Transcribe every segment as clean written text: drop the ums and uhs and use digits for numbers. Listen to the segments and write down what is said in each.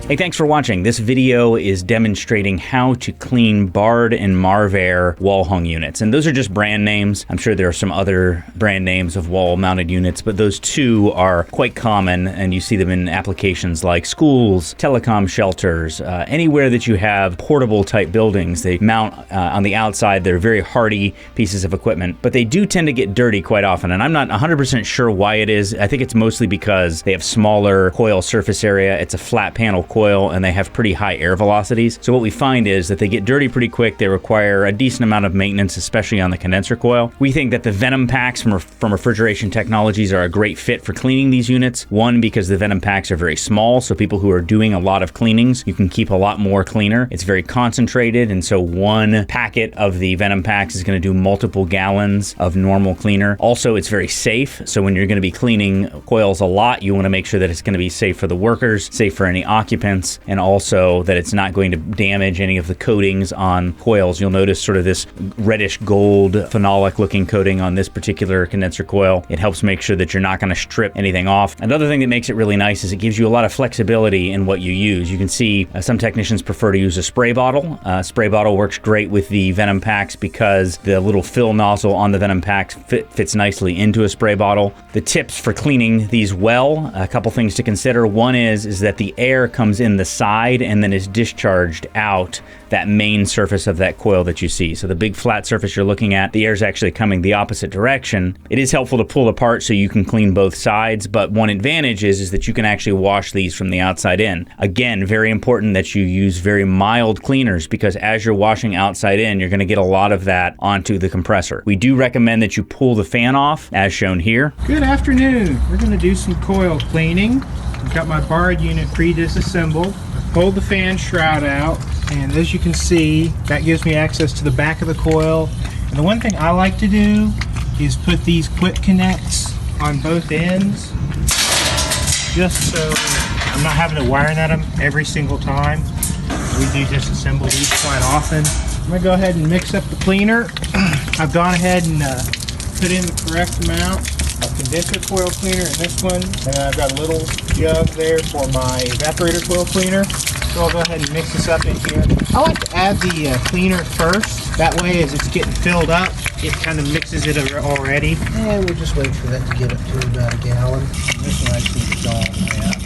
Hey, thanks for watching. This video is demonstrating how to clean BARD and Marvair wall-hung units. And those are just brand names. I'm sure there are some other brand names of wall-mounted units, but those two are quite common, and you see them in applications like schools, telecom shelters, anywhere that you have portable-type buildings. They mount on the outside. They're very hardy pieces of equipment, but they do tend to get dirty quite often, and I'm not 100% sure why it is. I think it's mostly because they have smaller coil surface area. It's a flat panel coil, and they have pretty high air velocities. So what we find is that they get dirty pretty quick. They require a decent amount of maintenance, especially on the condenser coil. We think that the Venom Packs from Refrigeration Technologies are a great fit for cleaning these units. One, because the Venom Packs are very small, so people who are doing a lot of cleanings, you can keep a lot more cleaner. It's very concentrated, and so one packet of the Venom Packs is going to do multiple gallons of normal cleaner. Also, it's very safe, so when you're going to be cleaning coils a lot, you want to make sure that it's going to be safe for the workers, safe for any occupants, and also that it's not going to damage any of the coatings on coils. You'll notice sort of this reddish gold phenolic looking coating on this particular condenser coil. It helps make sure that you're not going to strip anything off. Another thing that makes it really nice is it gives you a lot of flexibility in what you use. You can see some technicians prefer to use a spray bottle. Spray bottle works great with the Venom Packs because the little fill nozzle on the Venom Packs fits nicely into a spray bottle. The tips for cleaning these well, a couple things to consider. One is that the air comes in the side and then is discharged out that main surface of that coil that you see. So the big flat surface you're looking at, the air is actually coming the opposite direction. It is helpful to pull apart so you can clean both sides, but one advantage is that you can actually wash these from the outside in. Again, very important that you use very mild cleaners, because as you're washing outside in, you're going to get a lot of that onto the compressor. We do recommend that you pull the fan off, as shown here. Good afternoon. We're going to do some coil cleaning. I've got my BARD unit pre-disassembled. I pulled the fan shroud out, and as you can see, that gives me access to the back of the coil. And the one thing I like to do is put these quick connects on both ends, just so I'm not having to wire nut them every single time. We do disassemble these quite often. I'm going to go ahead and mix up the cleaner. I've gone ahead and put in the correct amount of condenser coil cleaner in this one, and then I've got a little jug there for my evaporator coil cleaner. So I'll go ahead and mix this up in here. I like to add the cleaner first. That way, as it's getting filled up, it kind of mixes it already. And we'll just wait for that to get up to about a gallon. This one I see it's all the way up.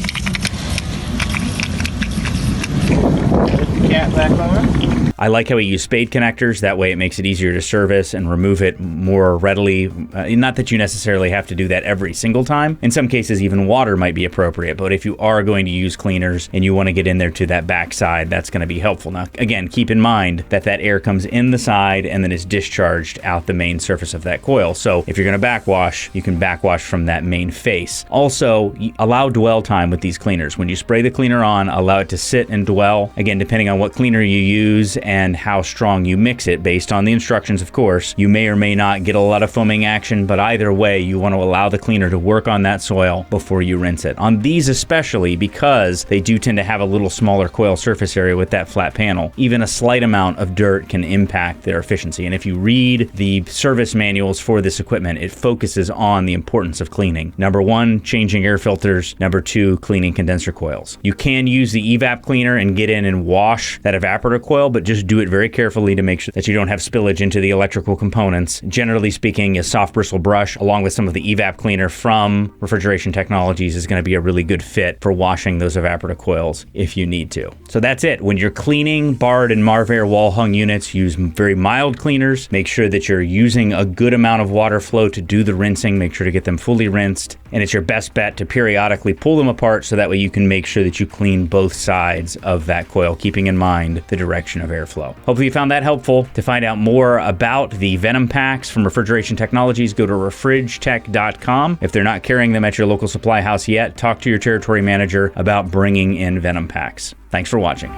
Put the cap back on. I like how we use spade connectors. That way it makes it easier to service and remove it more readily. Not that you necessarily have to do that every single time. In some cases, even water might be appropriate. But if you are going to use cleaners and you want to get in there to that back side, that's going to be helpful. Now, again, keep in mind that that air comes in the side and then is discharged out the main surface of that coil. So if you're going to backwash, you can backwash from that main face. Also, allow dwell time with these cleaners. When you spray the cleaner on, allow it to sit and dwell. Again, depending on what cleaner you use and how strong you mix it, based on the instructions, of course. You may or may not get a lot of foaming action, but either way, you want to allow the cleaner to work on that soil before you rinse it. On these especially, because they do tend to have a little smaller coil surface area with that flat panel, even a slight amount of dirt can impact their efficiency. And if you read the service manuals for this equipment, it focuses on the importance of cleaning. Number one, changing air filters. Number two, cleaning condenser coils. You can use the evap cleaner and get in and wash that evaporator coil, but just do it very carefully to make sure that you don't have spillage into the electrical components. Generally speaking, a soft bristle brush along with some of the evap cleaner from Refrigeration Technologies is going to be a really good fit for washing those evaporator coils if you need to. So that's it. When you're cleaning BARD and Marvair wall hung units, use very mild cleaners. Make sure that you're using a good amount of water flow to do the rinsing. Make sure to get them fully rinsed. And it's your best bet to periodically pull them apart so that way you can make sure that you clean both sides of that coil, keeping in mind the direction of airflow. Hopefully you found that helpful. To find out more about the Venom Packs from Refrigeration Technologies, go to refrigetech.com. If they're not carrying them at your local supply house yet, talk to your territory manager about bringing in Venom Packs. Thanks for watching.